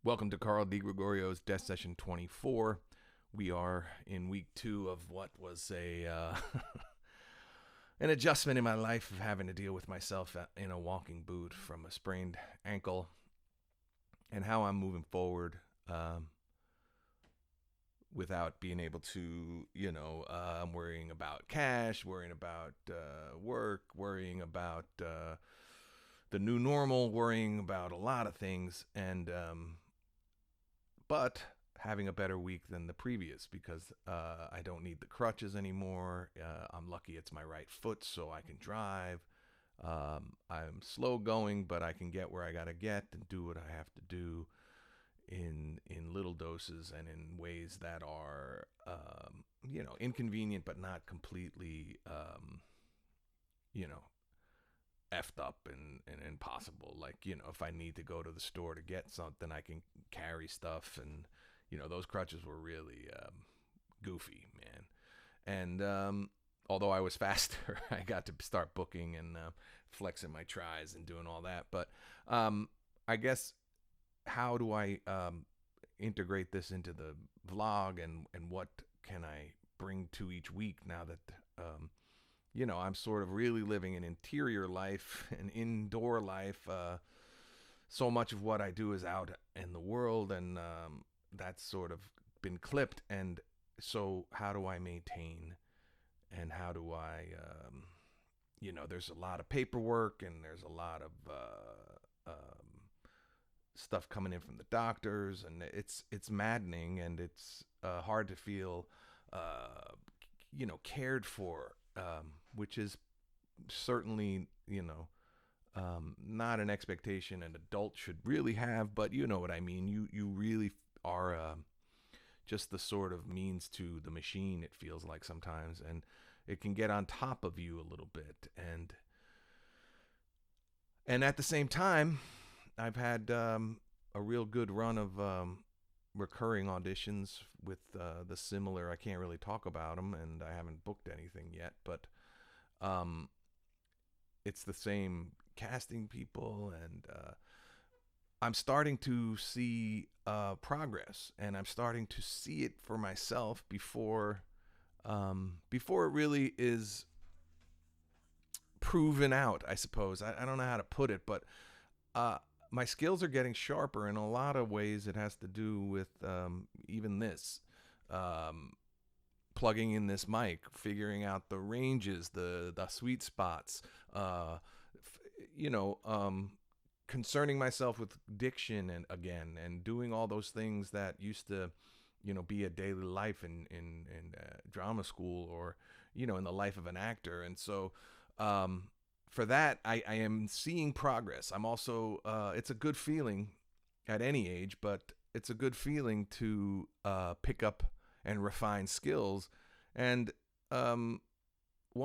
Welcome to Carl DeGregorio's Session24. We are in week 2 of what was a an adjustment in my life of having to deal with myself in a walking boot from a sprained ankle, and how I'm moving forward without being able to, I'm worrying about cash, worrying about work, worrying about the new normal, worrying about a lot of things, and but having a better week than the previous because I don't need the crutches anymore. I'm lucky it's my right foot, so I can drive. I'm slow going, but I can get where I gotta get and do what I have to do in little doses and in ways that are inconvenient, but not completely effed up and impossible. Like, if I need to go to the store to get something, I can carry stuff. And, those crutches were really goofy, man. And although I was faster, I got to start booking and flexing my tries and doing all that. But I guess, how do I integrate this into the vlog, and what can I bring to each week now that I'm sort of really living an interior life, an indoor life. So much of what I do is out in the world, and that's sort of been clipped. And so how do I maintain, and how do I, there's a lot of paperwork, and there's a lot of stuff coming in from the doctors, and it's maddening, and it's hard to feel, cared for. Which is certainly, not an expectation an adult should really have, but you know what I mean. You really are just the sort of means to the machine, it feels like sometimes, and it can get on top of you a little bit. And at the same time, I've had a real good run of recurring auditions with the similar. I can't really talk about them, and I haven't booked anything yet, but it's the same casting people, and I'm starting to see progress, and I'm starting to see it for myself before it really is proven out, I suppose. I don't know how to put it, but my skills are getting sharper in a lot of ways. It has to do with even this. Plugging in this mic, figuring out the ranges, the sweet spots, concerning myself with diction and doing all those things that used to, be a daily life in drama school, or, in the life of an actor. And so, for that, I am seeing progress. I'm also, it's a good feeling at any age, but it's a good feeling to pick up and refine skills. And one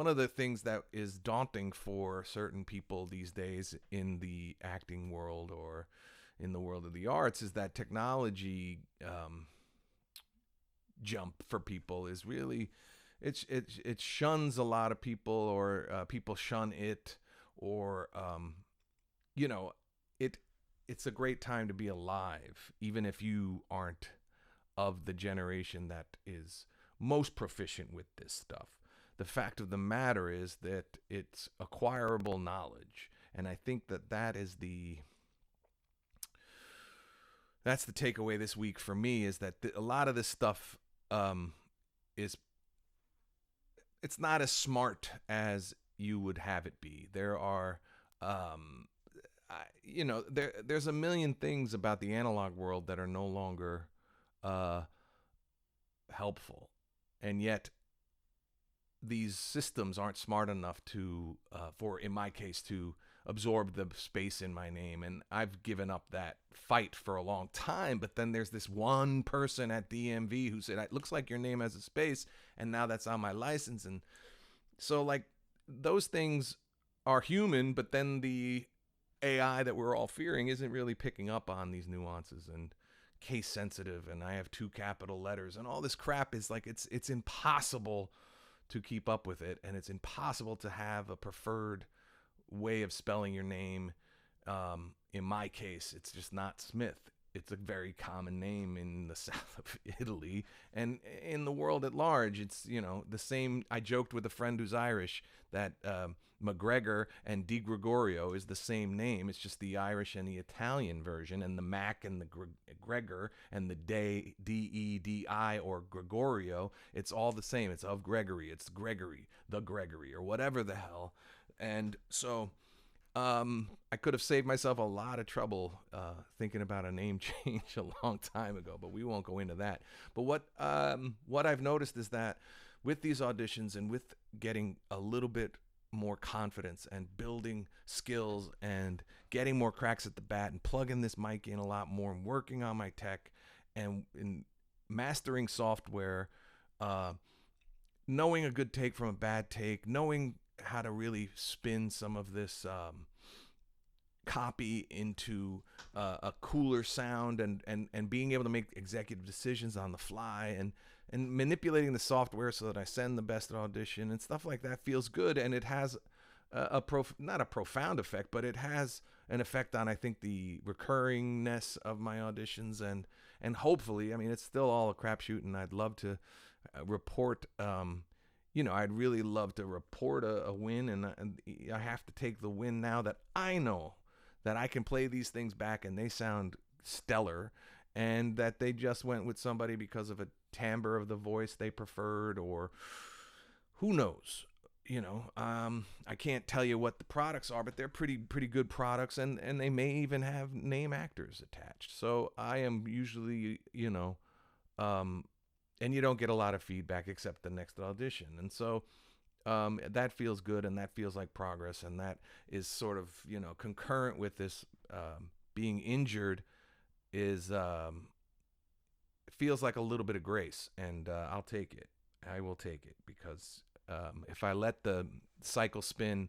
of the things that is daunting for certain people these days in the acting world or in the world of the arts is that technology jump for people is really, it shuns a lot of people, or people shun it, or it's a great time to be alive, even if you aren't of the generation that is most proficient with this stuff. The fact of the matter is that it's acquirable knowledge, and I think that's the takeaway this week for me, is that a lot of this stuff is, it's not as smart as you would have it be. There are there's a million things about the analog world that are no longer helpful, and yet these systems aren't smart enough to in my case, to absorb the space in my name. And I've given up that fight for a long time, but then there's this one person at DMV who said, it looks like your name has a space, and now that's on my license. And so, like, those things are human, but then the AI that we're all fearing isn't really picking up on these nuances, and case sensitive, and I have 2 capital letters, and all this crap is like, it's impossible to keep up with it, and it's impossible to have a preferred way of spelling your name. In my case, it's just not Smith. it's a very common name in the south of Italy and in the world at large. It's, the same. I joked with a friend who's Irish that McGregor and DeGregorio is the same name. It's just the Irish and the Italian version, and the Mac and the Gregor and the Dedi or Gregorio. It's all the same. It's of Gregory. It's Gregory, the Gregory, or whatever the hell. And so I could have saved myself a lot of trouble thinking about a name change a long time ago, but we won't go into that. But what I've noticed is that with these auditions and with getting a little bit more confidence and building skills and getting more cracks at the bat and plugging this mic in a lot more and working on my tech and mastering software, knowing a good take from a bad take, knowing how to really spin some of this copy into a cooler sound, and being able to make executive decisions on the fly, and manipulating the software so that I send the best audition and stuff like that feels good. And it has not a profound effect, but it has an effect on, I think, the recurringness of my auditions, and hopefully, I mean, it's still all a crapshoot, and I'd love to report I'd really love to report a win, and I have to take the win now that I know that I can play these things back and they sound stellar, and that they just went with somebody because of a timbre of the voice they preferred, or who knows. I can't tell you what the products are, but they're pretty good products, and they may even have name actors attached. So I am usually, and you don't get a lot of feedback except the next audition. And so that feels good, and that feels like progress, and that is sort of, concurrent with this being injured is feels like a little bit of grace, and I'll take it. I will take it, because if I let the cycle spin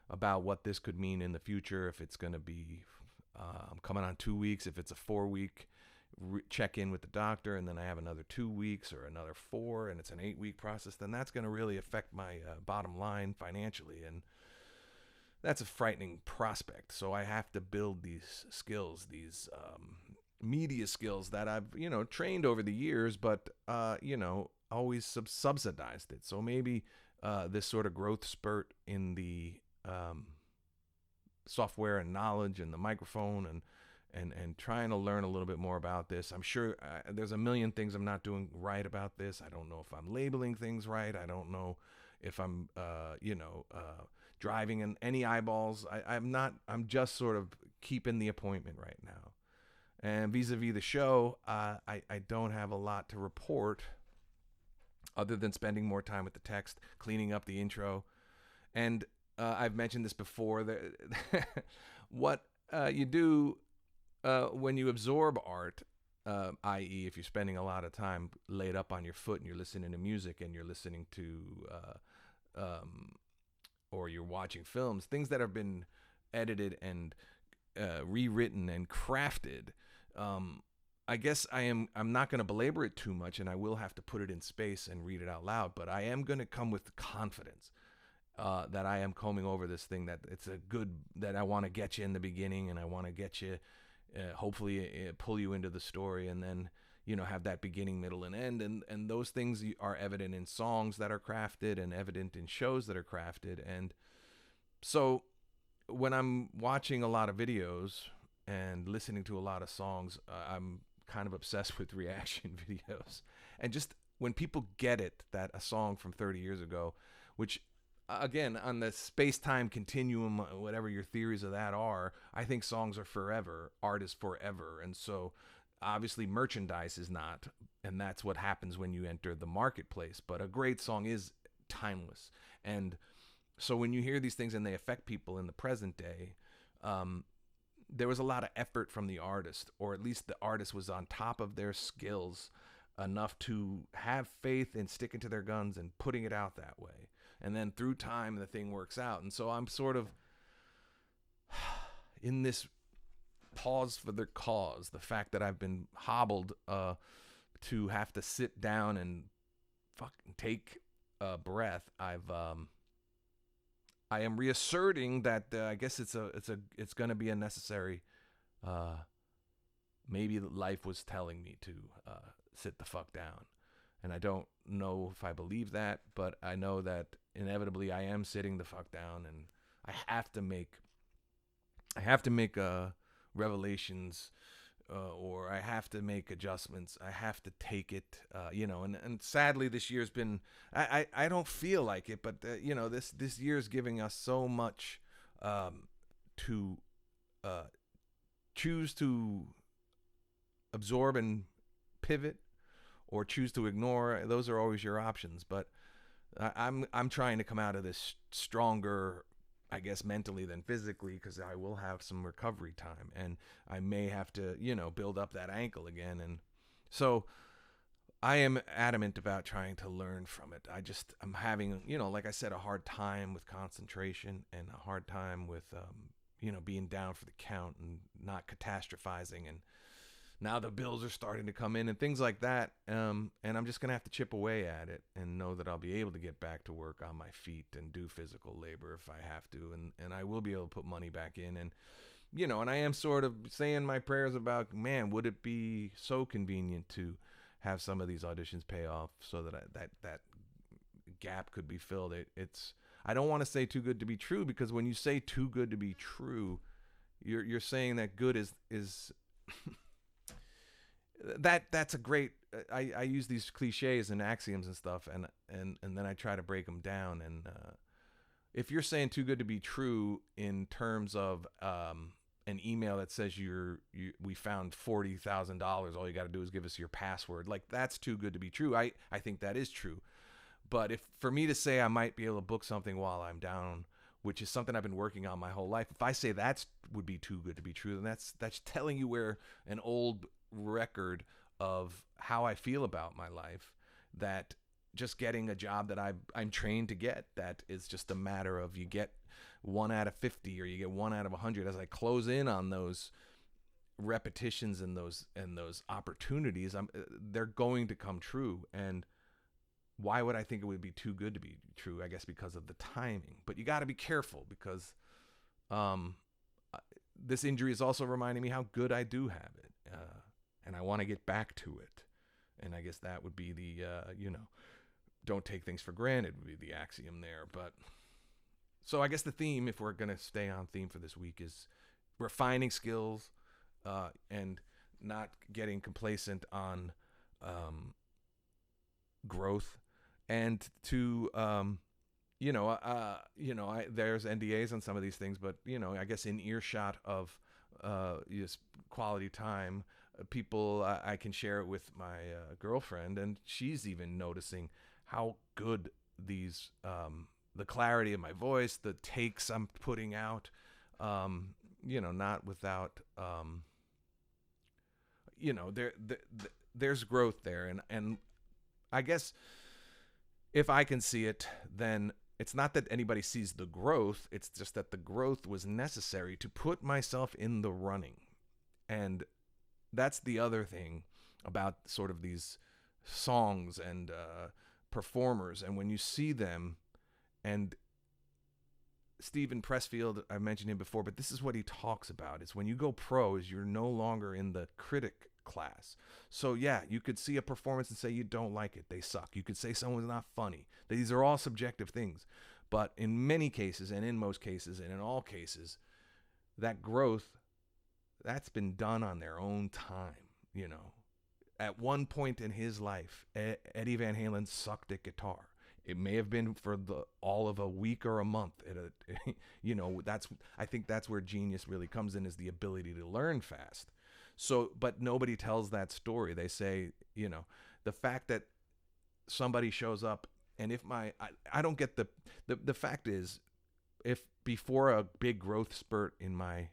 about what this could mean in the future, if it's going to be I'm coming on 2 weeks, if it's a 4-week check in with the doctor, and then I have another 2 weeks or another 4, and it's an 8-week process, then that's going to really affect my bottom line financially, and that's a frightening prospect. So I have to build these skills, these media skills that I've trained over the years, but always subsidized it. So maybe this sort of growth spurt in the software and knowledge and the microphone and trying to learn a little bit more about this. I'm sure there's a million things I'm not doing right about this. I don't know if I'm labeling things right. I don't know if I'm, driving in any eyeballs. I'm not. I'm just sort of keeping the appointment right now. And vis-a-vis the show, I don't have a lot to report other than spending more time with the text, cleaning up the intro. And I've mentioned this before. What you do when you absorb art, i.e. if you're spending a lot of time laid up on your foot and you're listening to music and you're listening to or you're watching films, things that have been edited and rewritten and crafted, I guess I'm not going to belabor it too much, and I will have to put it in space and read it out loud, but I am going to come with confidence that I am combing over this thing, that it's a good, that I want to get you in the beginning, and I want to get you hopefully pull you into the story, and then have that beginning, middle, and end, and those things are evident in songs that are crafted and evident in shows that are crafted. And so when I'm watching a lot of videos and listening to a lot of songs, I'm kind of obsessed with reaction videos, and just when people get it, that a song from 30 years ago, which again, on the space-time continuum, whatever your theories of that are, I think songs are forever, art is forever. And so obviously merchandise is not, and that's what happens when you enter the marketplace. But a great song is timeless. And so when you hear these things and they affect people in the present day, there was a lot of effort from the artist, or at least the artist was on top of their skills enough to have faith in sticking to their guns and putting it out that way. And then through time, the thing works out. And so I'm sort of in this pause for the cause, the fact that I've been hobbled to have to sit down and fucking take a breath. I am reasserting that I guess it's going to be a necessary maybe life was telling me to sit the fuck down. And I don't know if I believe that, but I know that inevitably I am sitting the fuck down, and I have to make revelations, or I have to make adjustments. I have to take it, and sadly this year's been, I don't feel like it, but this year's giving us so much to choose to absorb and pivot, or choose to ignore. Those are always your options, but I'm trying to come out of this stronger, I guess, mentally than physically, because I will have some recovery time, and I may have to, build up that ankle again. And so I am adamant about trying to learn from it. I'm having, like I said, a hard time with concentration, and a hard time with, being down for the count and not catastrophizing. And now the bills are starting to come in and things like that. And I'm just going to have to chip away at it and know that I'll be able to get back to work on my feet and do physical labor if I have to. And I will be able to put money back in. And, and I am sort of saying my prayers about, man, would it be so convenient to have some of these auditions pay off so that that gap could be filled. I don't want to say too good to be true, because when you say too good to be true, you're saying that good is that's a great, I use these cliches and axioms and stuff, and then I try to break them down. And if you're saying too good to be true in terms of an email that says we found $40,000, all you got to do is give us your password, like, that's too good to be true. I think that is true. But if for me to say I might be able to book something while I'm down, which is something I've been working on my whole life, if I say that would be too good to be true, then that's telling you where an old record of how I feel about my life, that just getting a job that I'm trained to get, that is just a matter of you get 1 out of 50 or you get 1 out of 100. As I close in on those repetitions and those opportunities, they're going to come true. And why would I think it would be too good to be true? I guess because of the timing. But you got to be careful, because this injury is also reminding me how good I do have it. And I want to get back to it. And I guess that would be the, don't take things for granted would be the axiom there. But so I guess the theme, if we're going to stay on theme for this week, is refining skills and not getting complacent on growth, and to, there's NDAs on some of these things, but, I guess in earshot of quality time, people, I can share it with my girlfriend, and she's even noticing how good these, the clarity of my voice, the takes I'm putting out, not without, there's growth there. And I guess if I can see it, then it's not that anybody sees the growth. It's just that the growth was necessary to put myself in the running. And that's the other thing about sort of these songs and performers. And when you see them, and Stephen Pressfield, I mentioned him before, but this is what he talks about. It's when you go pro, is you're no longer in the critic class. So yeah, you could see a performance and say you don't like it, they suck. You could say someone's not funny. These are all subjective things. But in many cases, and in most cases, and in all cases, that growth, that's been done on their own time. At one point in his life, Eddie Van Halen sucked at guitar. It may have been for all of a week or a month. I think that's where genius really comes in, is the ability to learn fast. So, but nobody tells that story. They say, the fact that somebody shows up, and if I don't get the fact is, if before a big growth spurt in my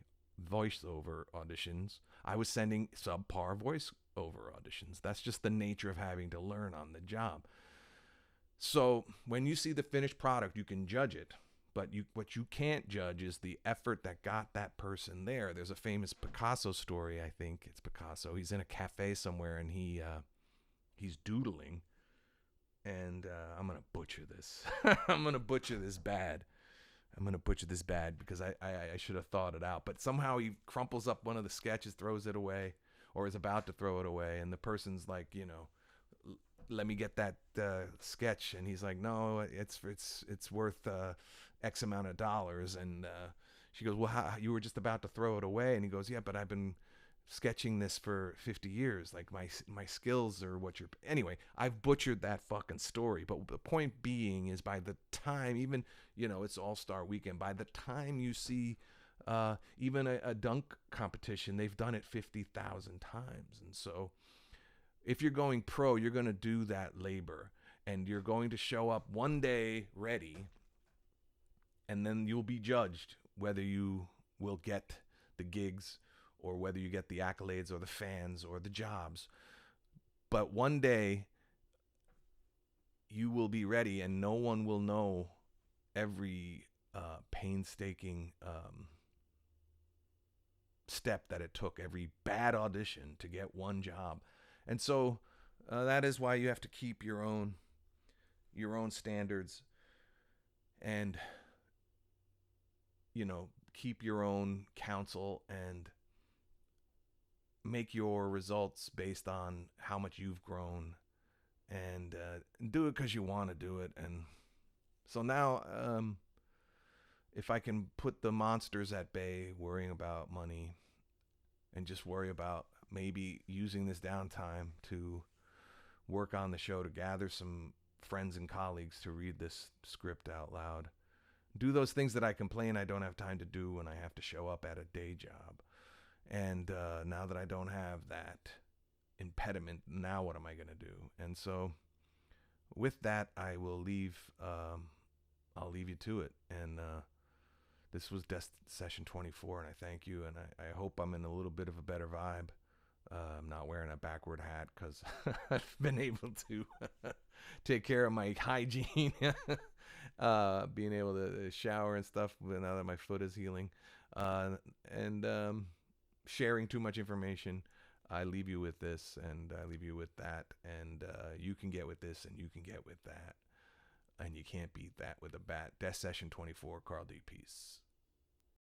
voiceover auditions, I was sending subpar voiceover auditions. That's just the nature of having to learn on the job. So when you see the finished product, you can judge it. But what you can't judge is the effort that got that person there. There's a famous Picasso story, I think it's Picasso. He's in a cafe somewhere, and he's doodling. And I'm going to butcher this. I'm going to butcher this bad. Because I should have thought it out. But somehow he crumples up one of the sketches, throws it away, or is about to throw it away, and the person's like, you know, let me get that sketch, and he's like, no, it's worth X amount of dollars, and she goes, well, how, you were just about to throw it away, and he goes, yeah, but I've been sketching this for 50 years, like my skills are what you're. Anyway, I've butchered that fucking story, but the point being is, by the time, even, you know, it's All-Star Weekend, by the time you see even a dunk competition, they've done it 50,000 times. And so if you're going pro, you're going to do that labor, and you're going to show up one day ready, and then you'll be judged whether you will get the gigs, or whether you get the accolades or the fans or the jobs. But one day you will be ready, and no one will know every painstaking step that it took, every bad audition to get one job. And so that is why you have to keep your own standards, and, you know, keep your own counsel, and make your results based on how much you've grown, and do it because you want to do it. And so now, if I can put the monsters at bay, worrying about money, and just worry about maybe using this downtime to work on the show, to gather some friends and colleagues to read this script out loud, do those things that I complain I don't have time to do when I have to show up at a day job. And now that I don't have that impediment, now what am I going to do? And so with that, I will leave. I'll leave you to it. And this was Session 24, and I thank you. And I hope I'm in a little bit of a better vibe. I'm not wearing a backward hat because I've been able to take care of my hygiene, being able to shower and stuff now that my foot is healing, and sharing too much information. I leave you with this, and I leave you with that, and you can get with this, and you can get with that, and you can't beat that with a bat. Session 24, Carl D. Peace.